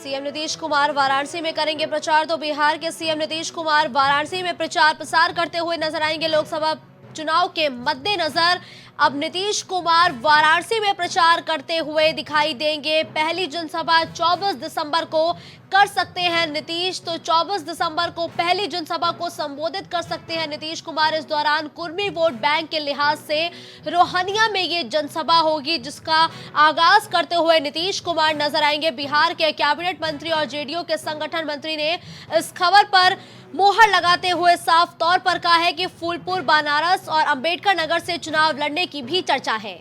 CM Nitish Kumar Varanasi में करेंगे प्रचार। तो बिहार के सीएम नीतीश कुमार वाराणसी में प्रचार प्रसार करते हुए नजर आएंगे। लोकसभा चुनाव के मद्देनजर अब नीतीश कुमार वाराणसी में प्रचार करते हुए दिखाई देंगे। पहली जनसभा 24 दिसंबर को कर सकते हैं नीतीश। तो 24 दिसंबर को पहली जनसभा को संबोधित कर सकते हैं नीतीश कुमार। इस दौरान कुर्मी वोट बैंक के लिहाज से रोहनिया में ये जनसभा होगी, जिसका आगाज करते हुए नीतीश कुमार नजर आएंगे। बिहार के कैबिनेट मंत्री और जेडीयू के संगठन मंत्री ने इस खबर पर मोहर लगाते हुए साफ तौर पर कहा है कि फूलपुर, बनारस और अंबेडकर नगर से चुनाव लड़ने की भी चर्चा है।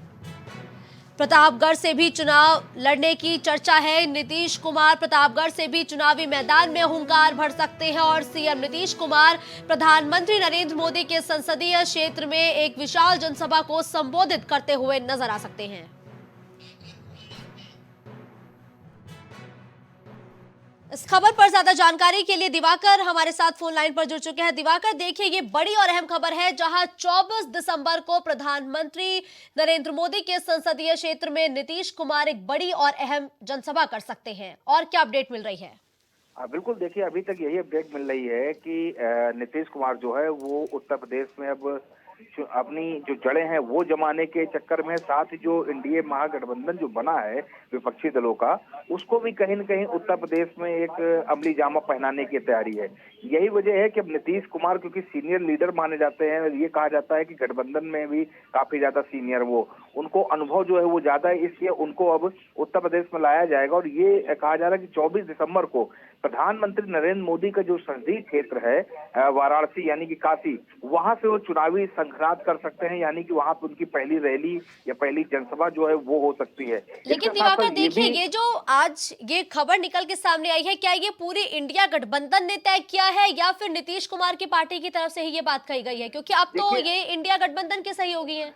प्रतापगढ़ से भी चुनाव लड़ने की चर्चा है। नीतीश कुमार प्रतापगढ़ से भी चुनावी मैदान में हुंकार भर सकते हैं और सीएम नीतीश कुमार प्रधानमंत्री नरेंद्र मोदी के संसदीय क्षेत्र में एक विशाल जनसभा को संबोधित करते हुए नजर आ सकते हैं। इस खबर पर ज्यादा जानकारी के लिए दिवाकर हमारे साथ फोन लाइन पर जुड़ चुके हैं। दिवाकर, देखिए, ये बड़ी और अहम खबर है, जहां 24 दिसंबर को प्रधानमंत्री नरेंद्र मोदी के संसदीय क्षेत्र में नीतीश कुमार एक बड़ी और अहम जनसभा कर सकते हैं। और क्या अपडेट मिल रही है? बिल्कुल, देखिए, अभी तक यही अपडेट मिल रही है कि नीतीश कुमार जो है वो उत्तर प्रदेश में अब अपनी जो जड़ें हैं वो जमाने के चक्कर में, साथ ही जो एनडीए महागठबंधन जो बना है विपक्षी दलों का, उसको भी कहीं न कहीं उत्तर प्रदेश में एक अमली जामा पहनाने की तैयारी है। यही वजह है कि अब नीतीश कुमार क्योंकि सीनियर लीडर माने जाते हैं, ये कहा जाता है कि गठबंधन में भी काफी ज्यादा सीनियर उनको अनुभव जो है वो ज्यादा है, इसलिए उनको अब उत्तर प्रदेश में लाया जाएगा। और ये कहा जा रहा है कि 24 दिसंबर को प्रधानमंत्री नरेंद्र मोदी का जो संसदीय क्षेत्र है वाराणसी यानी कि काशी, वहां से वो चुनावी संघर्ष कर सकते हैं, यानी कि वहां पर उनकी पहली रैली या पहली जनसभा जो है वो हो सकती है। लेकिन दिवाकर, देखिए, ये जो आज ये खबर निकल के सामने आई है, क्या ये पूरी इंडिया गठबंधन ने तय किया है या फिर नीतीश कुमार की पार्टी की तरफ से ही ये बात कही गई है? क्योंकि अब तो ये इंडिया गठबंधन के सहयोगी है।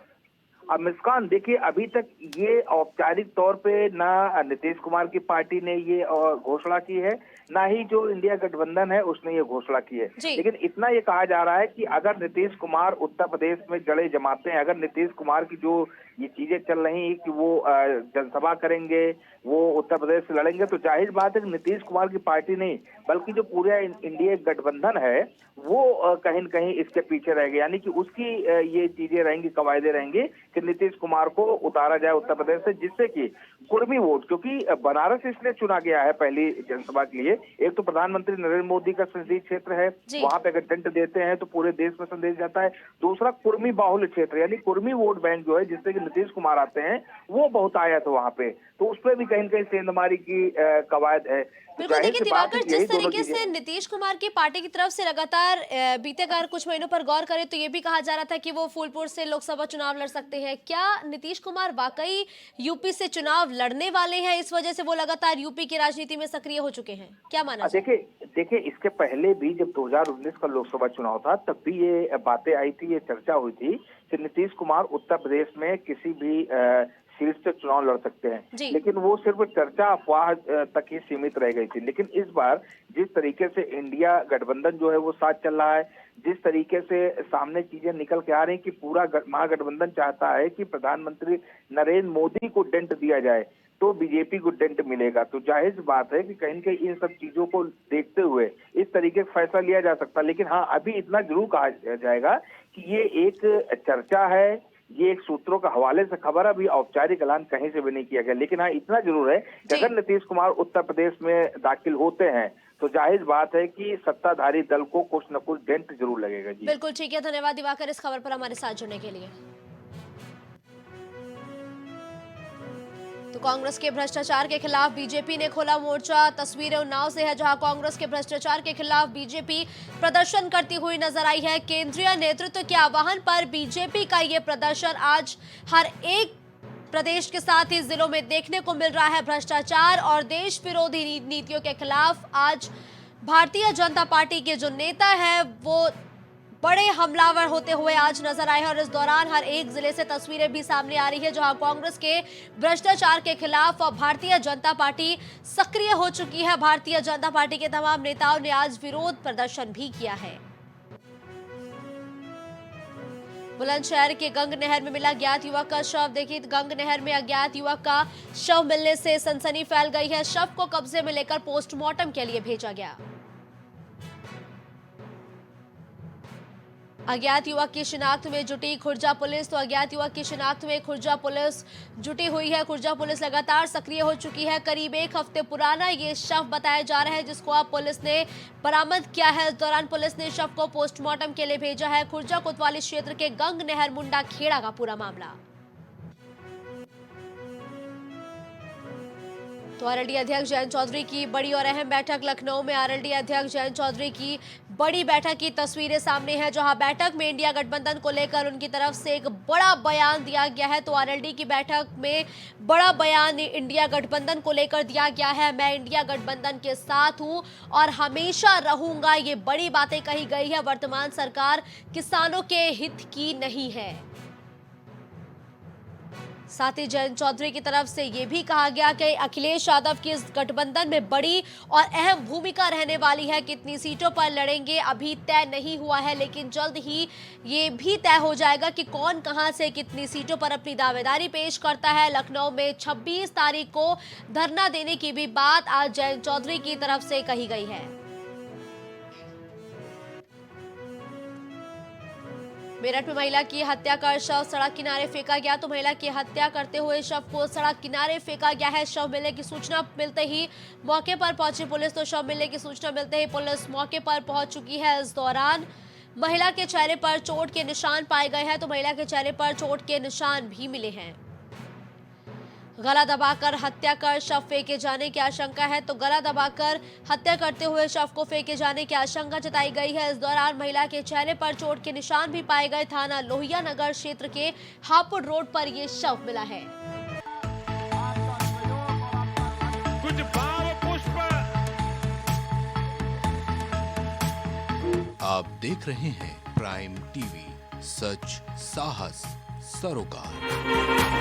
अब मुस्कान, देखिए, अभी तक ये औपचारिक तौर पे ना नीतीश कुमार की पार्टी ने ये घोषणा की है, ना ही जो इंडिया गठबंधन है उसने ये घोषणा की है। लेकिन इतना ये कहा जा रहा है कि अगर नीतीश कुमार उत्तर प्रदेश में जड़ें जमाते हैं, अगर नीतीश कुमार की जो ये चीजें चल रही कि वो जनसभा करेंगे, वो उत्तर प्रदेश से लड़ेंगे, तो जाहिर बात है कि नीतीश कुमार की पार्टी नहीं बल्कि जो पूरा इंडिया गठबंधन है वो कहीं न कहीं इसके पीछे रहेगा। यानी कि उसकी ये चीजें रहेंगी, कवायदे रहेंगी कि नीतीश कुमार को उतारा जाए उत्तर प्रदेश से, जिससे कि कुर्मी वोट, क्योंकि बनारस इसलिए चुना गया है पहली जनसभा के लिए, एक तो प्रधानमंत्री नरेंद्र मोदी का संसदीय क्षेत्र है, वहां पे अगर दंड देते हैं तो पूरे देश में संदेश जाता है। दूसरा कुर्मी बाहुल्य क्षेत्र यानी कुर्मी वोट बैंक जो है, जिससे कि नीतीश कुमार आते हैं, वो बहुत आया था वहां पे, तो उस पर भी कहीं न कहीं सेंधमारी की कवायद है। बिल्कुल, देखिए दिवाकर, जिस तरीके से नीतीश कुमार की पार्टी की तरफ से लगातार बीते अगर कुछ महीनों पर गौर करें तो ये भी कहा जा रहा था कि वो फूलपुर से लोकसभा चुनाव लड़ सकते हैं। क्या नीतीश कुमार वाकई यूपी से चुनाव लड़ने वाले हैं? इस वजह से वो लगातार यूपी की राजनीति में सक्रिय हो चुके हैं, क्या माना? देखिए, इसके पहले भी जब 2019 का लोकसभा चुनाव था तब भी ये बातें आई थी, ये चर्चा हुई थी कि नीतीश कुमार उत्तर प्रदेश में किसी भी सीट से चुनाव लड़ सकते हैं, लेकिन वो सिर्फ चर्चा, अफवाह तक ही सीमित रह गई थी। लेकिन इस बार जिस तरीके से इंडिया गठबंधन जो है वो साथ चल रहा है, जिस तरीके से सामने चीजें निकल के आ रही कि पूरा महागठबंधन चाहता है कि प्रधानमंत्री नरेंद्र मोदी को डेंट दिया जाए तो बीजेपी को डेंट मिलेगा, तो जाहिर बात है कि कहीं न कहीं इन सब चीजों को देखते हुए इस तरीके से फैसला लिया जा सकता है। लेकिन हाँ, अभी इतना जरूर कहा जाएगा कि ये एक चर्चा है, ये एक सूत्रों के हवाले से खबर, अभी औपचारिक ऐलान कहीं से भी नहीं किया गया। लेकिन हाँ, इतना जरूर है कि अगर नीतीश कुमार उत्तर प्रदेश में दाखिल होते हैं तो जाहिर बात है कि सत्ताधारी दल को कुछ न कुछ डेंट जरूर लगेगा। जी बिल्कुल, ठीक है, धन्यवाद दिवाकर इस खबर पर हमारे साथ जुड़ने के लिए। तो कांग्रेस के भ्रष्टाचार के खिलाफ बीजेपी ने खोला मोर्चा। तस्वीरें उन्नाव से है, जहां कांग्रेस के भ्रष्टाचार के खिलाफ बीजेपी प्रदर्शन करती हुई नजर आई है। केंद्रीय नेतृत्व के आह्वान पर बीजेपी का ये प्रदर्शन आज हर एक प्रदेश के साथ ही जिलों में देखने को मिल रहा है। भ्रष्टाचार और देश विरोधी नीतियों के खिलाफ आज भारतीय जनता पार्टी के जो नेता है वो बड़े हमलावर होते हुए आज नजर आए हैं। और इस दौरान हर एक जिले से तस्वीरें भी सामने आ रही है, जहां कांग्रेस के भ्रष्टाचार के खिलाफ भारतीय जनता पार्टी सक्रिय हो चुकी है। भारतीय जनता पार्टी के तमाम नेताओं ने आज विरोध प्रदर्शन भी किया है। बुलंदशहर के गंग नहर में मिला अज्ञात युवक का शव। देखिए, गंग नहर में अज्ञात युवक का शव मिलने से सनसनी फैल गई है। शव को कब्जे में लेकर पोस्टमार्टम के लिए भेजा गया। अज्ञात युवक की शिनाख्त में जुटी खुर्जा पुलिस। तो अज्ञात युवक की शिनाख्त में खुर्जा पुलिस जुटी हुई है। खुर्जा पुलिस लगातार सक्रिय हो चुकी है। करीब 1 हफ्ते पुराना ये शव बताया जा रहा है, जिसको अब पुलिस ने बरामद किया है। इस दौरान पुलिस ने शव को पोस्टमार्टम के लिए भेजा है। खुर्जा कोतवाली क्षेत्र के गंग नहर मुंडा खेड़ा का पूरा मामला। तो आरएलडी अध्यक्ष जयंत चौधरी की बड़ी और अहम बैठक लखनऊ में। आरएलडी अध्यक्ष जयंत चौधरी की बड़ी बैठक की तस्वीरें सामने हैं, जहां बैठक में इंडिया गठबंधन को लेकर उनकी तरफ से एक बड़ा बयान दिया गया है। तो आरएलडी की बैठक में बड़ा बयान इंडिया गठबंधन को लेकर दिया गया है। मैं इंडिया गठबंधन के साथ हूं और हमेशा रहूंगा, ये बड़ी बातें कही गई है। वर्तमान सरकार किसानों के हित की नहीं है। साथ ही जयंत चौधरी की तरफ से यह भी कहा गया कि अखिलेश यादव की इस गठबंधन में बड़ी और अहम भूमिका रहने वाली है। कितनी सीटों पर लड़ेंगे अभी तय नहीं हुआ है, लेकिन जल्द ही ये भी तय हो जाएगा कि कौन कहां से कितनी सीटों पर अपनी दावेदारी पेश करता है। लखनऊ में 26 तारीख को धरना देने की भी बात आज जयंत चौधरी की तरफ से कही गई है। मेरठ में महिला की हत्या कर शव सड़क किनारे फेंका गया। तो महिला की हत्या करते हुए शव को सड़क किनारे फेंका गया है। शव मिलने की सूचना मिलते ही मौके पर पहुंची पुलिस। तो शव मिलने की सूचना मिलते ही पुलिस मौके पर पहुंच चुकी है। इस दौरान महिला के चेहरे पर चोट के निशान पाए गए हैं। तो महिला के चेहरे पर चोट के निशान भी मिले हैं। गला दबाकर हत्या कर शव फेंके जाने की आशंका है। तो गला दबाकर हत्या करते हुए शव को फेंके जाने की आशंका जताई गई है। इस दौरान महिला के चेहरे पर चोट के निशान भी पाए गए। थाना लोहिया नगर क्षेत्र के हापुड़ रोड पर यह शव मिला है। कुछ भाव पुष्प। आप देख रहे हैं प्राइम टीवी, सच साहस सरोकार।